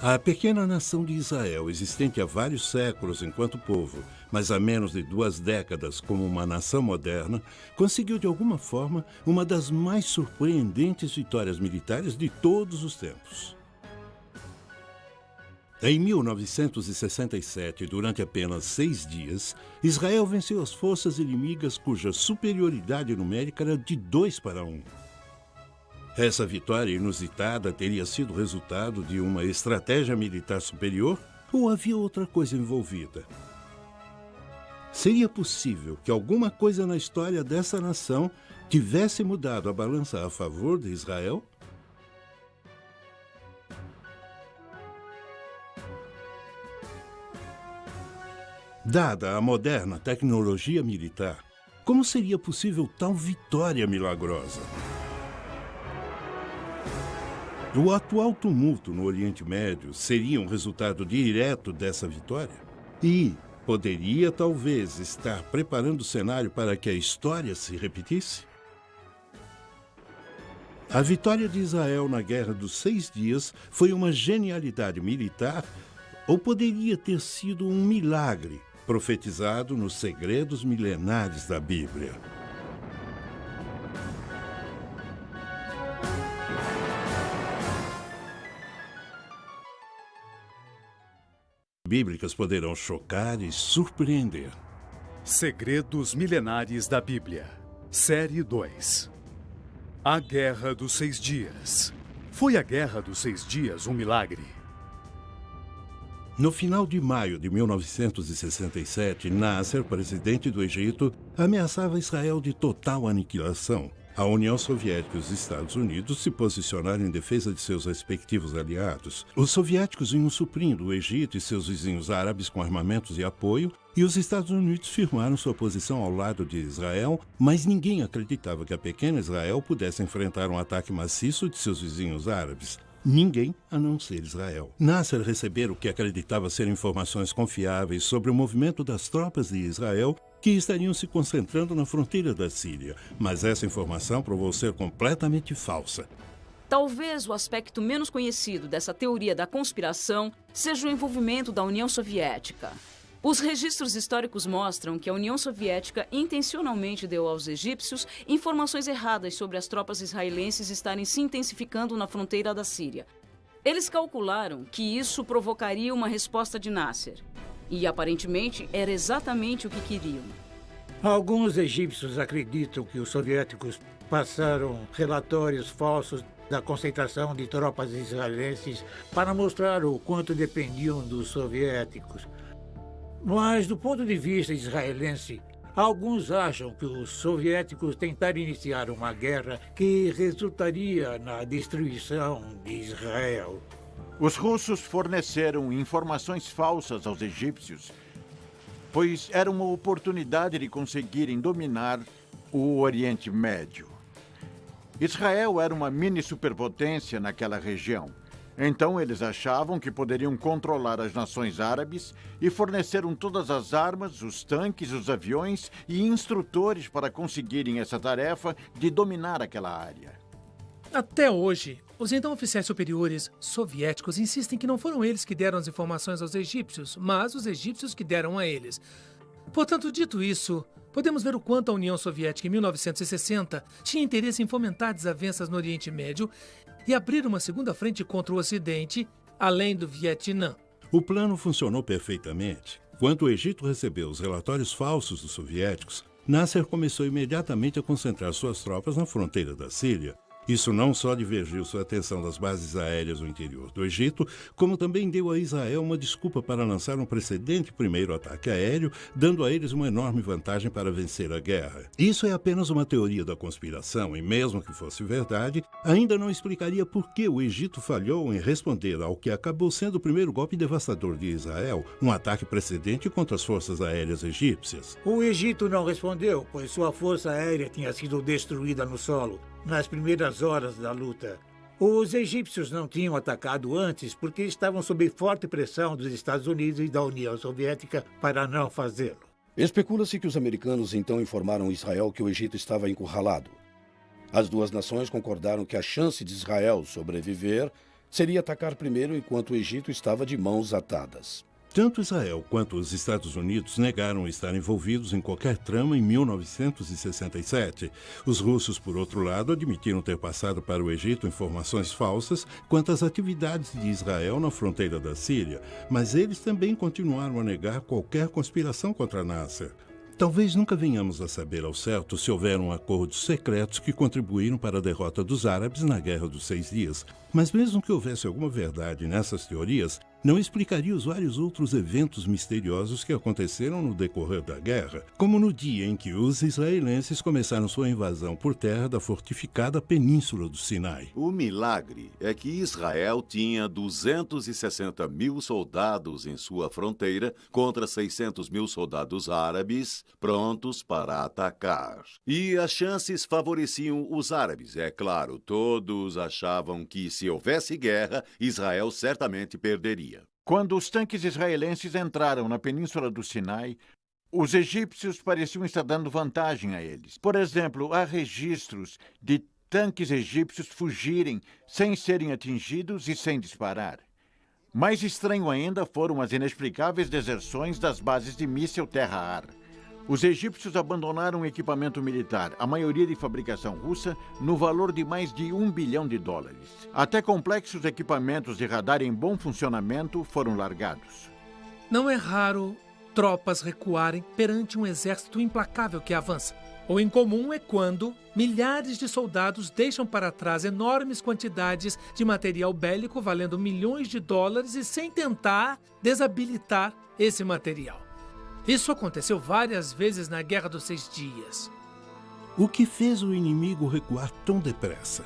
A pequena nação de Israel, existente há vários séculos enquanto povo, mas há menos de 2 décadas como uma nação moderna, conseguiu de alguma forma uma das mais surpreendentes vitórias militares de todos os tempos. Em 1967, durante apenas 6 dias, Israel venceu as forças inimigas cuja superioridade numérica era de 2-1. Essa vitória inusitada teria sido resultado de uma estratégia militar superior ou havia outra coisa envolvida? Seria possível que alguma coisa na história dessa nação tivesse mudado a balança a favor de Israel? Dada a moderna tecnologia militar, como seria possível tal vitória milagrosa? O atual tumulto no Oriente Médio seria um resultado direto dessa vitória? E poderia, talvez, estar preparando o cenário para que a história se repetisse? A vitória de Israel na Guerra dos 6 Dias foi uma genialidade militar ou poderia ter sido um milagre profetizado nos segredos milenares da Bíblia? Bíblicas poderão chocar e surpreender. Segredos Milenares da Bíblia, Série 2. A Guerra dos 6 Dias. Foi a Guerra dos 6 Dias um milagre? No final de maio de 1967, Nasser, presidente do Egito, ameaçava Israel de total aniquilação. A União Soviética e os Estados Unidos se posicionaram em defesa de seus respectivos aliados. Os soviéticos vinham suprindo o Egito e seus vizinhos árabes com armamentos e apoio, e os Estados Unidos firmaram sua posição ao lado de Israel, mas ninguém acreditava que a pequena Israel pudesse enfrentar um ataque maciço de seus vizinhos árabes. Ninguém a não ser Israel. Nasser recebera o que acreditava ser informações confiáveis sobre o movimento das tropas de Israel que estariam se concentrando na fronteira da Síria, mas essa informação provou ser completamente falsa. Talvez o aspecto menos conhecido dessa teoria da conspiração seja o envolvimento da União Soviética. Os registros históricos mostram que a União Soviética intencionalmente deu aos egípcios informações erradas sobre as tropas israelenses estarem se intensificando na fronteira da Síria. Eles calcularam que isso provocaria uma resposta de Nasser. E, aparentemente, era exatamente o que queriam. Alguns egípcios acreditam que os soviéticos passaram relatórios falsos da concentração de tropas israelenses para mostrar o quanto dependiam dos soviéticos. Mas, do ponto de vista israelense, alguns acham que os soviéticos tentaram iniciar uma guerra que resultaria na destruição de Israel. Os russos forneceram informações falsas aos egípcios, pois era uma oportunidade de conseguirem dominar o Oriente Médio. Israel era uma mini-superpotência naquela região. Então eles achavam que poderiam controlar as nações árabes e forneceram todas as armas, os tanques, os aviões e instrutores para conseguirem essa tarefa de dominar aquela área. Até hoje, os então oficiais superiores soviéticos insistem que não foram eles que deram as informações aos egípcios, mas os egípcios que deram a eles. Portanto, dito isso, podemos ver o quanto a União Soviética em 1960 tinha interesse em fomentar desavenças no Oriente Médio e abrir uma segunda frente contra o Ocidente, além do Vietnã. O plano funcionou perfeitamente. Quando o Egito recebeu os relatórios falsos dos soviéticos, Nasser começou imediatamente a concentrar suas tropas na fronteira da Síria. Isso não só divergiu sua atenção das bases aéreas no interior do Egito, como também deu a Israel uma desculpa para lançar um precedente primeiro ataque aéreo, dando a eles uma enorme vantagem para vencer a guerra. Isso é apenas uma teoria da conspiração e, mesmo que fosse verdade, ainda não explicaria por que o Egito falhou em responder ao que acabou sendo o primeiro golpe devastador de Israel, um ataque precedente contra as forças aéreas egípcias. O Egito não respondeu, pois sua força aérea tinha sido destruída no solo nas primeiras horas da luta. Os egípcios não tinham atacado antes porque estavam sob forte pressão dos Estados Unidos e da União Soviética para não fazê-lo. Especula-se que os americanos então informaram Israel que o Egito estava encurralado. As duas nações concordaram que a chance de Israel sobreviver seria atacar primeiro enquanto o Egito estava de mãos atadas. Tanto Israel quanto os Estados Unidos negaram estar envolvidos em qualquer trama em 1967. Os russos, por outro lado, admitiram ter passado para o Egito informações falsas quanto às atividades de Israel na fronteira da Síria, mas eles também continuaram a negar qualquer conspiração contra Nasser. Talvez nunca venhamos a saber ao certo se houveram acordos secretos que contribuíram para a derrota dos árabes na Guerra dos 6 Dias, mas mesmo que houvesse alguma verdade nessas teorias, não explicaria os vários outros eventos misteriosos que aconteceram no decorrer da guerra, como no dia em que os israelenses começaram sua invasão por terra da fortificada Península do Sinai. O milagre é que Israel tinha 260 mil soldados em sua fronteira contra 600 mil soldados árabes prontos para atacar. E as chances favoreciam os árabes, é claro. Todos achavam que se houvesse guerra, Israel certamente perderia. Quando os tanques israelenses entraram na Península do Sinai, os egípcios pareciam estar dando vantagem a eles. Por exemplo, há registros de tanques egípcios fugirem sem serem atingidos e sem disparar. Mais estranho ainda foram as inexplicáveis deserções das bases de míssil terra-ar. Os egípcios abandonaram o equipamento militar, a maioria de fabricação russa, no valor de mais de $1 bilhão. Até complexos equipamentos de radar em bom funcionamento foram largados. Não é raro tropas recuarem perante um exército implacável que avança. O incomum é quando milhares de soldados deixam para trás enormes quantidades de material bélico valendo milhões de dólares e sem tentar desabilitar esse material. Isso aconteceu várias vezes na Guerra dos 6 Dias. O que fez o inimigo recuar tão depressa?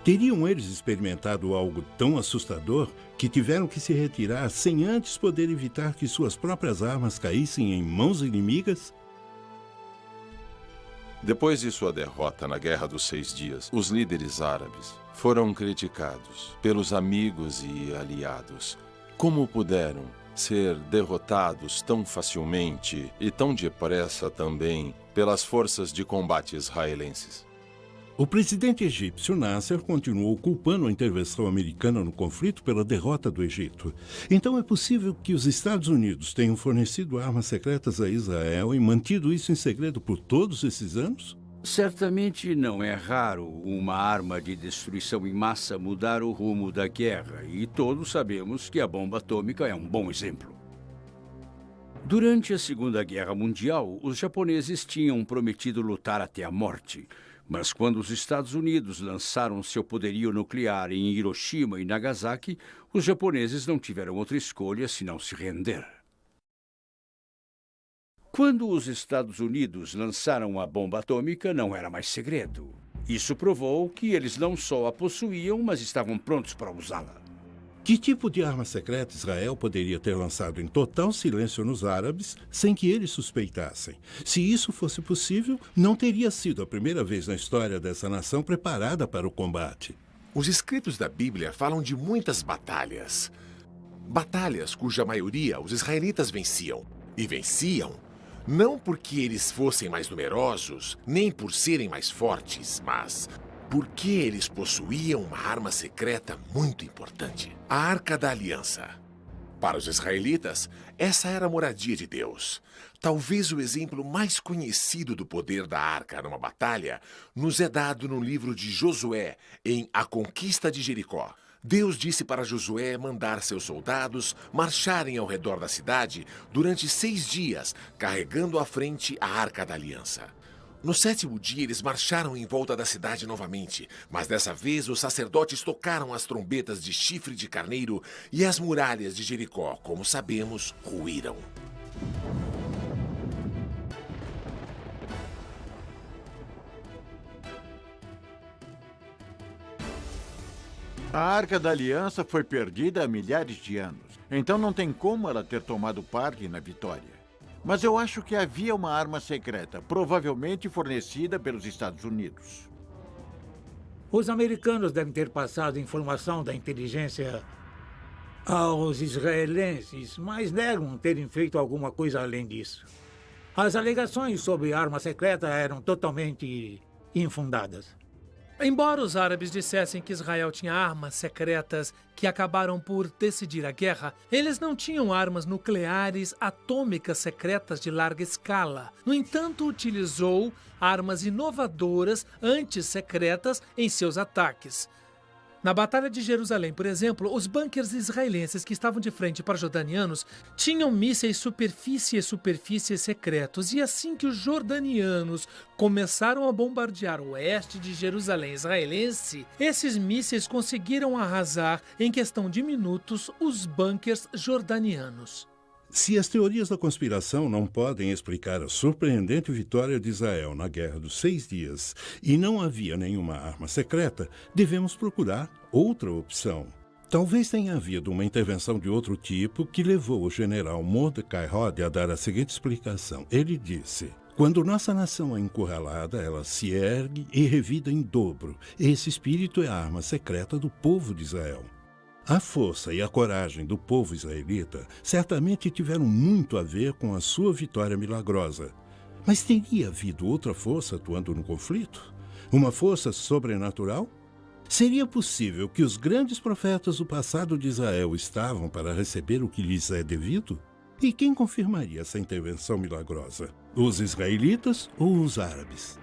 Teriam eles experimentado algo tão assustador que tiveram que se retirar sem antes poder evitar que suas próprias armas caíssem em mãos inimigas? Depois de sua derrota na Guerra dos 6 Dias, os líderes árabes foram criticados pelos amigos e aliados. Como puderam ser derrotados tão facilmente e tão depressa também pelas forças de combate israelenses? O presidente egípcio Nasser continuou culpando a intervenção americana no conflito pela derrota do Egito. Então é possível que os Estados Unidos tenham fornecido armas secretas a Israel e mantido isso em segredo por todos esses anos? Certamente não é raro uma arma de destruição em massa mudar o rumo da guerra, e todos sabemos que a bomba atômica é um bom exemplo. Durante a Segunda Guerra Mundial, os japoneses tinham prometido lutar até a morte, mas quando os Estados Unidos lançaram seu poderio nuclear em Hiroshima e Nagasaki, os japoneses não tiveram outra escolha senão se render. Quando os Estados Unidos lançaram a bomba atômica, não era mais segredo. Isso provou que eles não só a possuíam, mas estavam prontos para usá-la. Que tipo de arma secreta Israel poderia ter lançado em total silêncio nos árabes, sem que eles suspeitassem? Se isso fosse possível, não teria sido a primeira vez na história dessa nação preparada para o combate. Os escritos da Bíblia falam de muitas batalhas. Batalhas cuja maioria os israelitas venciam. E venciam não porque eles fossem mais numerosos, nem por serem mais fortes, mas porque eles possuíam uma arma secreta muito importante: a Arca da Aliança. Para os israelitas, essa era a moradia de Deus. Talvez o exemplo mais conhecido do poder da arca numa batalha nos é dado no livro de Josué, em A Conquista de Jericó. Deus disse para Josué mandar seus soldados marcharem ao redor da cidade durante 6 dias, carregando à frente a Arca da Aliança. No 7º dia, eles marcharam em volta da cidade novamente, mas dessa vez os sacerdotes tocaram as trombetas de chifre de carneiro e as muralhas de Jericó, como sabemos, ruíram. A Arca da Aliança foi perdida há milhares de anos, então não tem como ela ter tomado parte na vitória. Mas eu acho que havia uma arma secreta, provavelmente fornecida pelos Estados Unidos. Os americanos devem ter passado informação da inteligência aos israelenses, mas negam terem feito alguma coisa além disso. As alegações sobre arma secreta eram totalmente infundadas. Embora os árabes dissessem que Israel tinha armas secretas que acabaram por decidir a guerra, eles não tinham armas nucleares atômicas secretas de larga escala. No entanto, utilizou armas inovadoras antissecretas em seus ataques. Na Batalha de Jerusalém, por exemplo, os bunkers israelenses que estavam de frente para os jordanianos tinham mísseis superfície secretos. E assim que os jordanianos começaram a bombardear o oeste de Jerusalém israelense, esses mísseis conseguiram arrasar, em questão de minutos, os bunkers jordanianos. Se as teorias da conspiração não podem explicar a surpreendente vitória de Israel na Guerra dos 6 Dias e não havia nenhuma arma secreta, devemos procurar outra opção. Talvez tenha havido uma intervenção de outro tipo que levou o general Mordecai Rode a dar a seguinte explicação. Ele disse: quando nossa nação é encurralada, ela se ergue e revida em dobro. Esse espírito é a arma secreta do povo de Israel. A força e a coragem do povo israelita certamente tiveram muito a ver com a sua vitória milagrosa. Mas teria havido outra força atuando no conflito? Uma força sobrenatural? Seria possível que os grandes profetas do passado de Israel estavam para receber o que lhes é devido? E quem confirmaria essa intervenção milagrosa? Os israelitas ou os árabes?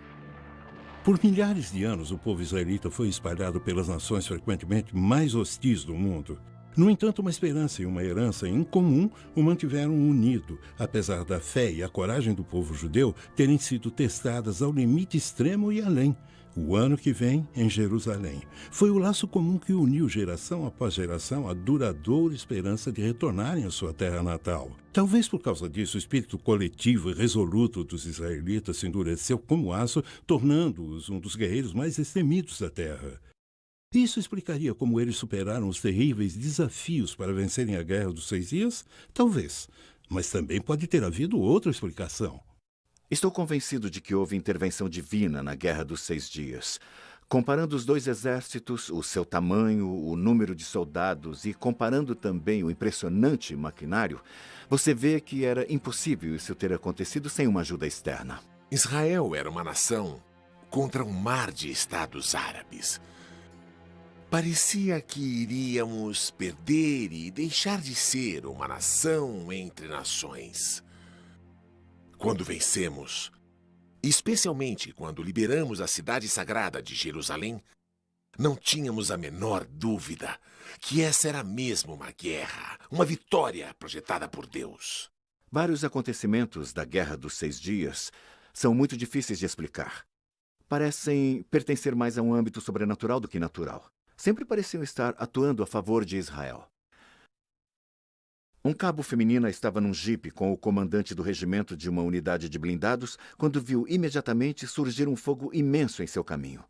Por milhares de anos, o povo israelita foi espalhado pelas nações frequentemente mais hostis do mundo. No entanto, uma esperança e uma herança em comum o mantiveram unido, apesar da fé e a coragem do povo judeu terem sido testadas ao limite extremo e além. O ano que vem, em Jerusalém, foi o laço comum que uniu geração após geração a duradoura esperança de retornarem à sua terra natal. Talvez por causa disso, o espírito coletivo e resoluto dos israelitas se endureceu como aço, tornando-os um dos guerreiros mais destemidos da terra. Isso explicaria como eles superaram os terríveis desafios para vencerem a Guerra dos 6 Dias? Talvez, mas também pode ter havido outra explicação. Estou convencido de que houve intervenção divina na Guerra dos 6 Dias. Comparando os dois exércitos, o seu tamanho, o número de soldados e comparando também o impressionante maquinário, você vê que era impossível isso ter acontecido sem uma ajuda externa. Israel era uma nação contra um mar de estados árabes. Parecia que iríamos perder e deixar de ser uma nação entre nações. Quando vencemos, especialmente quando liberamos a cidade sagrada de Jerusalém, não tínhamos a menor dúvida que essa era mesmo uma guerra, uma vitória projetada por Deus. Vários acontecimentos da Guerra dos 6 Dias são muito difíceis de explicar. Parecem pertencer mais a um âmbito sobrenatural do que natural. Sempre pareciam estar atuando a favor de Israel. Um cabo feminina estava num jipe com o comandante do regimento de uma unidade de blindados quando viu imediatamente surgir um fogo imenso em seu caminho.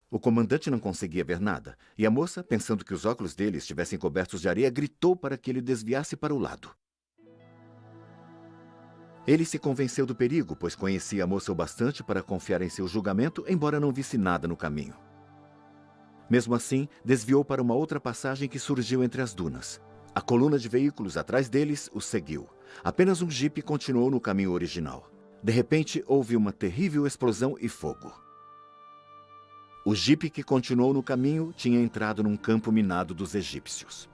O comandante não conseguia ver nada, e a moça, pensando que os óculos dele estivessem cobertos de areia, gritou para que ele desviasse para o lado. Ele se convenceu do perigo, pois conhecia a moça o bastante para confiar em seu julgamento, embora não visse nada no caminho. Mesmo assim, desviou para uma outra passagem que surgiu entre as dunas. A coluna de veículos atrás deles os seguiu. Apenas um jipe continuou no caminho original. De repente, houve uma terrível explosão e fogo. O jipe que continuou no caminho tinha entrado num campo minado dos egípcios.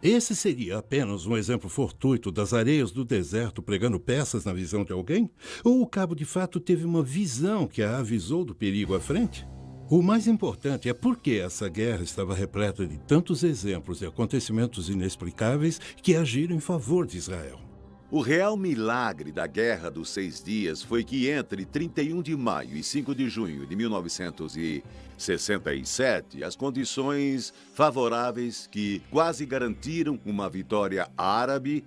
Esse seria apenas um exemplo fortuito das areias do deserto pregando peças na visão de alguém? Ou o cabo de fato teve uma visão que a avisou do perigo à frente? O mais importante é por que essa guerra estava repleta de tantos exemplos de acontecimentos inexplicáveis que agiram em favor de Israel. O real milagre da Guerra dos 6 Dias foi que entre 31 de maio e 5 de junho de 1967, as condições favoráveis que quase garantiram uma vitória árabe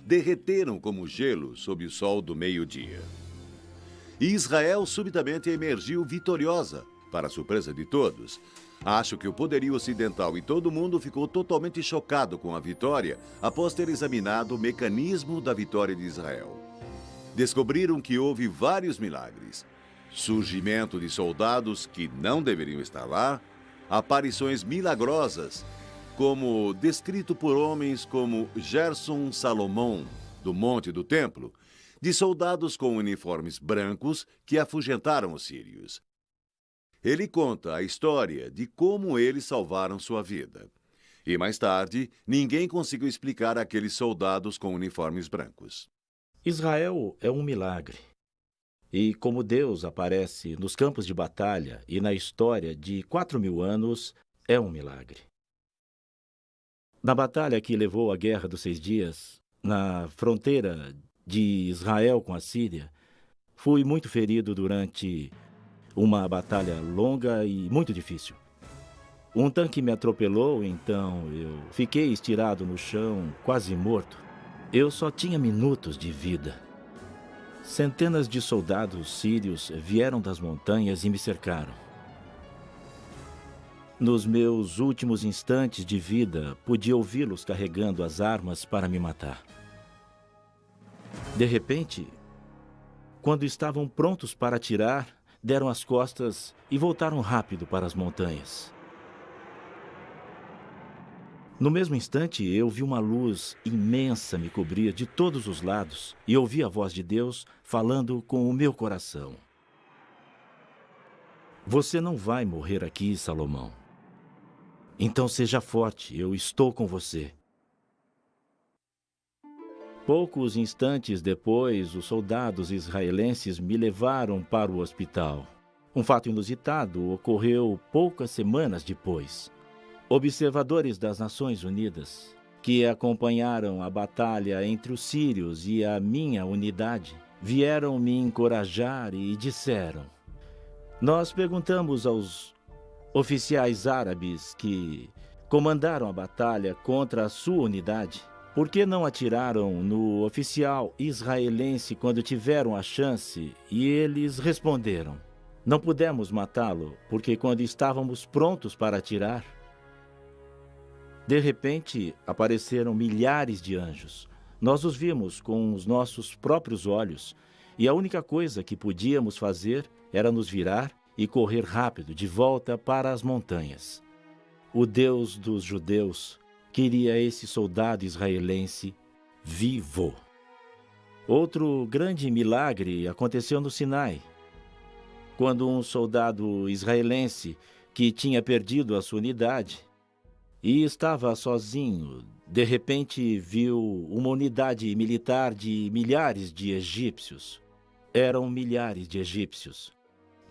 derreteram como gelo sob o sol do meio-dia. E Israel subitamente emergiu vitoriosa. Para a surpresa de todos, acho que o poderio ocidental e todo mundo ficou totalmente chocado com a vitória após ter examinado o mecanismo da vitória de Israel. Descobriram que houve vários milagres. Surgimento de soldados que não deveriam estar lá, aparições milagrosas, como descrito por homens como Gerson Salomão, do Monte do Templo, de soldados com uniformes brancos que afugentaram os sírios. ele conta a história de como eles salvaram sua vida. E mais tarde, ninguém conseguiu explicar aqueles soldados com uniformes brancos. Israel é um milagre. E como Deus aparece nos campos de batalha e na história de 4.000 anos, é um milagre. Na batalha que levou à Guerra dos 6 Dias, na fronteira de Israel com a Síria, fui muito ferido durante uma batalha longa e muito difícil. Um tanque me atropelou, então eu fiquei estirado no chão, quase morto. Eu só tinha minutos de vida. Centenas de soldados sírios vieram das montanhas e me cercaram. Nos meus últimos instantes de vida, podia ouvi-los carregando as armas para me matar. De repente, quando estavam prontos para atirar, deram as costas e voltaram rápido para as montanhas. No mesmo instante, eu vi uma luz imensa me cobrir de todos os lados e ouvi a voz de Deus falando com o meu coração. Você não vai morrer aqui, Salomão. Então seja forte, eu estou com você. Poucos instantes depois, os soldados israelenses me levaram para o hospital. Um fato inusitado ocorreu poucas semanas depois. Observadores das Nações Unidas, que acompanharam a batalha entre os sírios e a minha unidade, vieram me encorajar e disseram: nós perguntamos aos oficiais árabes que comandaram a batalha contra a sua unidade por que não atiraram no oficial israelense quando tiveram a chance, e eles responderam: não pudemos matá-lo porque quando estávamos prontos para atirar, de repente, apareceram milhares de anjos. Nós os vimos com os nossos próprios olhos, e a única coisa que podíamos fazer era nos virar e correr rápido de volta para as montanhas. O Deus dos judeus queria esse soldado israelense vivo. Outro grande milagre aconteceu no Sinai, quando um soldado israelense que tinha perdido a sua unidade e estava sozinho, de repente viu uma unidade militar de milhares de egípcios. Eram milhares de egípcios.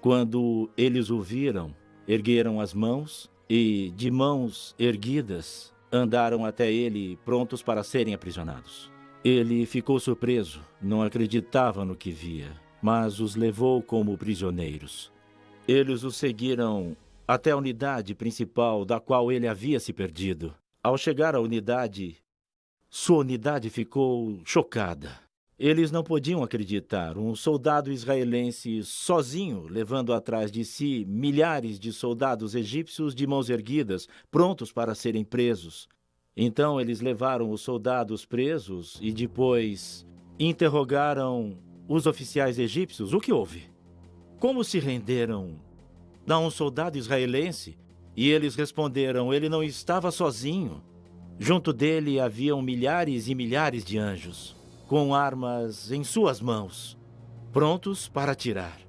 Quando eles o viram, ergueram as mãos e, de mãos erguidas, andaram até ele, prontos para serem aprisionados. Ele ficou surpreso, não acreditava no que via, mas os levou como prisioneiros. Eles o seguiram até a unidade principal da qual ele havia se perdido. Ao chegar à unidade, sua unidade ficou chocada. Eles não podiam acreditar. Um soldado israelense sozinho, levando atrás de si milhares de soldados egípcios de mãos erguidas, prontos para serem presos. Então eles levaram os soldados presos e depois interrogaram os oficiais egípcios. O que houve? Como se renderam a um soldado israelense? E eles responderam: ele não estava sozinho. Junto dele haviam milhares e milhares de anjos, com armas em suas mãos, prontos para atirar.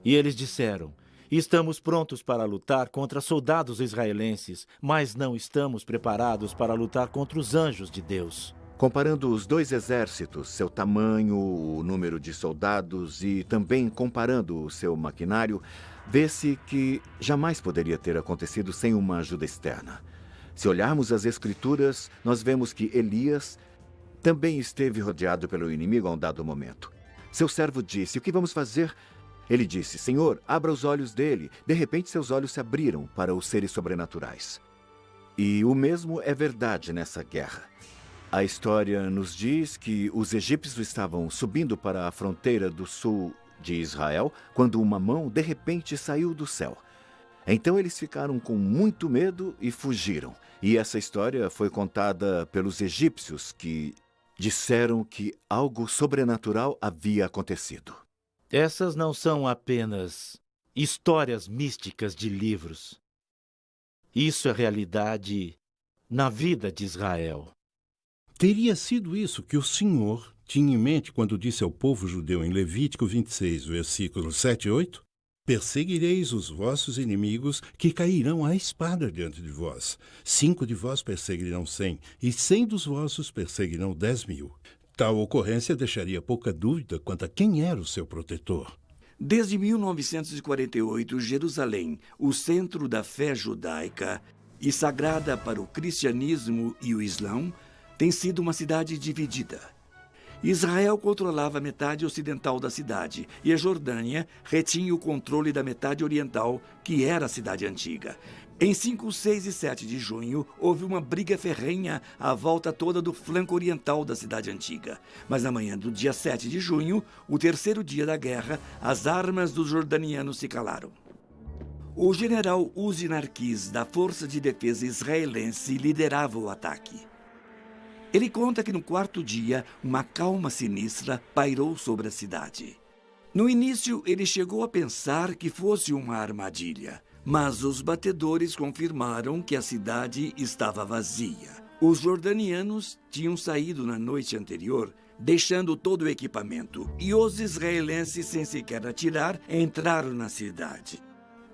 E eles disseram: estamos prontos para lutar contra soldados israelenses, mas não estamos preparados para lutar contra os anjos de Deus. Comparando os dois exércitos, seu tamanho, o número de soldados e também comparando o seu maquinário, vê-se que jamais poderia ter acontecido sem uma ajuda externa. Se olharmos as Escrituras, nós vemos que Elias também esteve rodeado pelo inimigo a um dado momento. Seu servo disse: o que vamos fazer? Ele disse: Senhor, abra os olhos dele. De repente, seus olhos se abriram para os seres sobrenaturais. E o mesmo é verdade nessa guerra. A história nos diz que os egípcios estavam subindo para a fronteira do sul de Israel quando uma mão, de repente, saiu do céu. Então eles ficaram com muito medo e fugiram. E essa história foi contada pelos egípcios, que disseram que algo sobrenatural havia acontecido. Essas não são apenas histórias místicas de livros. Isso é realidade na vida de Israel. Teria sido isso que o Senhor tinha em mente quando disse ao povo judeu em Levítico 26, versículos 7 e 8? Perseguireis os vossos inimigos, que cairão à espada diante de vós. 5 de vós perseguirão 100, e 100 dos vossos perseguirão 10.000. Tal ocorrência deixaria pouca dúvida quanto a quem era o seu protetor. Desde 1948, Jerusalém, o centro da fé judaica e sagrada para o cristianismo e o islã, tem sido uma cidade dividida. Israel controlava a metade ocidental da cidade e a Jordânia retinha o controle da metade oriental, que era a cidade antiga. Em 5, 6 e 7 de junho, houve uma briga ferrenha à volta toda do flanco oriental da cidade antiga. Mas na manhã do dia 7 de junho, o terceiro dia da guerra, as armas dos jordanianos se calaram. O general Uzi Narquis, da Força de Defesa Israelense, liderava o ataque. Ele conta que no quarto dia, uma calma sinistra pairou sobre a cidade. No início, ele chegou a pensar que fosse uma armadilha, mas os batedores confirmaram que a cidade estava vazia. Os jordanianos tinham saído na noite anterior, deixando todo o equipamento, e os israelenses, sem sequer atirar, entraram na cidade.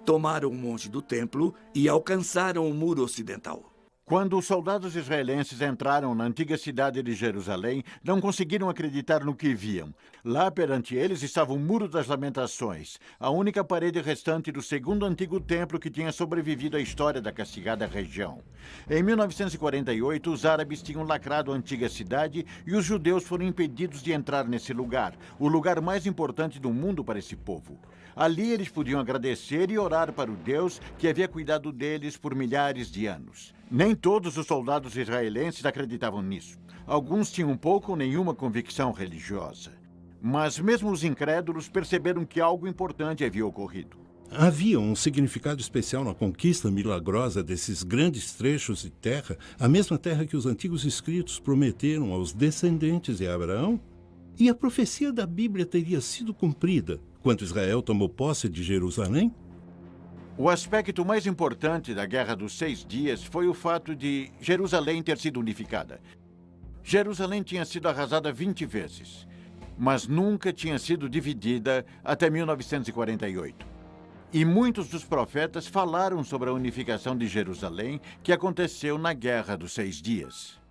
Tomaram o monte do templo e alcançaram o muro ocidental. Quando os soldados israelenses entraram na antiga cidade de Jerusalém, não conseguiram acreditar no que viam. Lá perante eles estava o Muro das Lamentações, a única parede restante do segundo antigo templo que tinha sobrevivido à história da castigada região. Em 1948, os árabes tinham lacrado a antiga cidade e os judeus foram impedidos de entrar nesse lugar, o lugar mais importante do mundo para esse povo. Ali eles podiam agradecer e orar para o Deus que havia cuidado deles por milhares de anos. Nem todos os soldados israelenses acreditavam nisso. Alguns tinham pouco ou nenhuma convicção religiosa. Mas mesmo os incrédulos perceberam que algo importante havia ocorrido. Havia um significado especial na conquista milagrosa desses grandes trechos de terra, a mesma terra que os antigos escritos prometeram aos descendentes de Abraão? E a profecia da Bíblia teria sido cumprida quando Israel tomou posse de Jerusalém? O aspecto mais importante da Guerra dos 6 Dias foi o fato de Jerusalém ter sido unificada. Jerusalém tinha sido arrasada 20 vezes, mas nunca tinha sido dividida até 1948. E muitos dos profetas falaram sobre a unificação de Jerusalém que aconteceu na Guerra dos 6 Dias.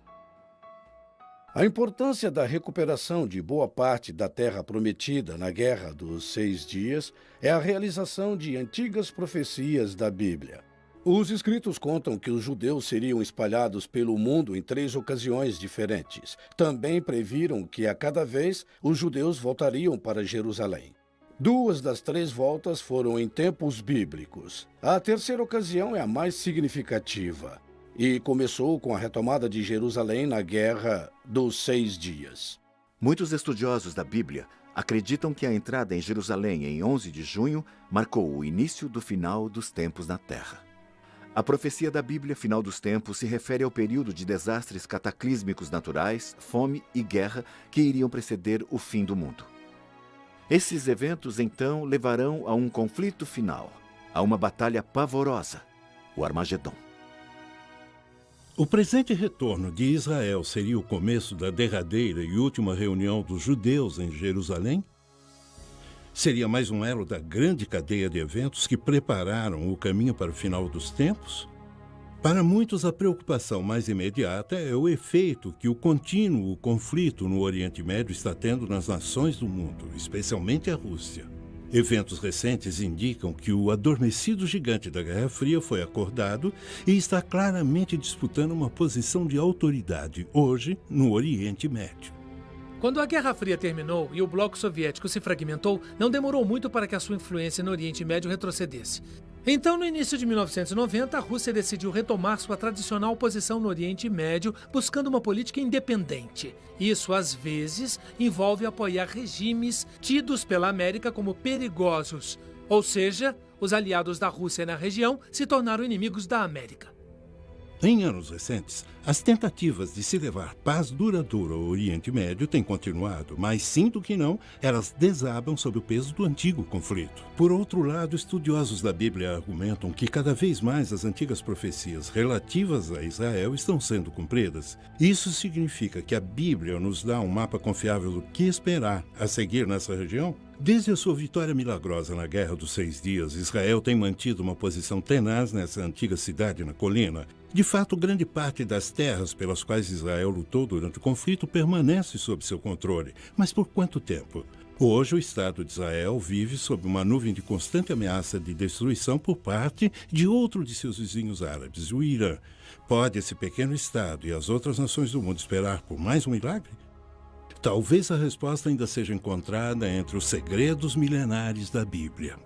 A importância da recuperação de boa parte da terra prometida na Guerra dos 6 Dias é a realização de antigas profecias da Bíblia. Os escritos contam que os judeus seriam espalhados pelo mundo em 3 ocasiões diferentes. Também previram que a cada vez os judeus voltariam para Jerusalém. 2 das 3 voltas foram em tempos bíblicos. A terceira ocasião é a mais significativa e começou com a retomada de Jerusalém na Guerra dos 6 Dias. Muitos estudiosos da Bíblia acreditam que a entrada em Jerusalém em 11 de junho marcou o início do final dos tempos na Terra. A profecia da Bíblia, final dos tempos, se refere ao período de desastres cataclísmicos naturais, fome e guerra que iriam preceder o fim do mundo. Esses eventos, então, levarão a um conflito final, a uma batalha pavorosa, o Armagedom. O presente retorno de Israel seria o começo da derradeira e última reunião dos judeus em Jerusalém? Seria mais um elo da grande cadeia de eventos que prepararam o caminho para o final dos tempos? Para muitos, a preocupação mais imediata é o efeito que o contínuo conflito no Oriente Médio está tendo nas nações do mundo, especialmente a Rússia. Eventos recentes indicam que o adormecido gigante da Guerra Fria foi acordado e está claramente disputando uma posição de autoridade hoje no Oriente Médio. Quando a Guerra Fria terminou e o bloco soviético se fragmentou, não demorou muito para que a sua influência no Oriente Médio retrocedesse. Então, no início de 1990, a Rússia decidiu retomar sua tradicional posição no Oriente Médio, buscando uma política independente. Isso, às vezes, envolve apoiar regimes tidos pela América como perigosos. Ou seja, os aliados da Rússia na região se tornaram inimigos da América. Em anos recentes, as tentativas de se levar paz duradoura ao Oriente Médio têm continuado, mas sim do que não, elas desabam sob o peso do antigo conflito. Por outro lado, estudiosos da Bíblia argumentam que cada vez mais as antigas profecias relativas a Israel estão sendo cumpridas. Isso significa que a Bíblia nos dá um mapa confiável do que esperar a seguir nessa região? Desde a sua vitória milagrosa na Guerra dos 6 Dias, Israel tem mantido uma posição tenaz nessa antiga cidade na colina. De fato, grande parte das terras pelas quais Israel lutou durante o conflito permanece sob seu controle. Mas por quanto tempo? Hoje, o Estado de Israel vive sob uma nuvem de constante ameaça de destruição por parte de outro de seus vizinhos árabes, o Irã. Pode esse pequeno Estado e as outras nações do mundo esperar por mais um milagre? Talvez a resposta ainda seja encontrada entre os segredos milenares da Bíblia.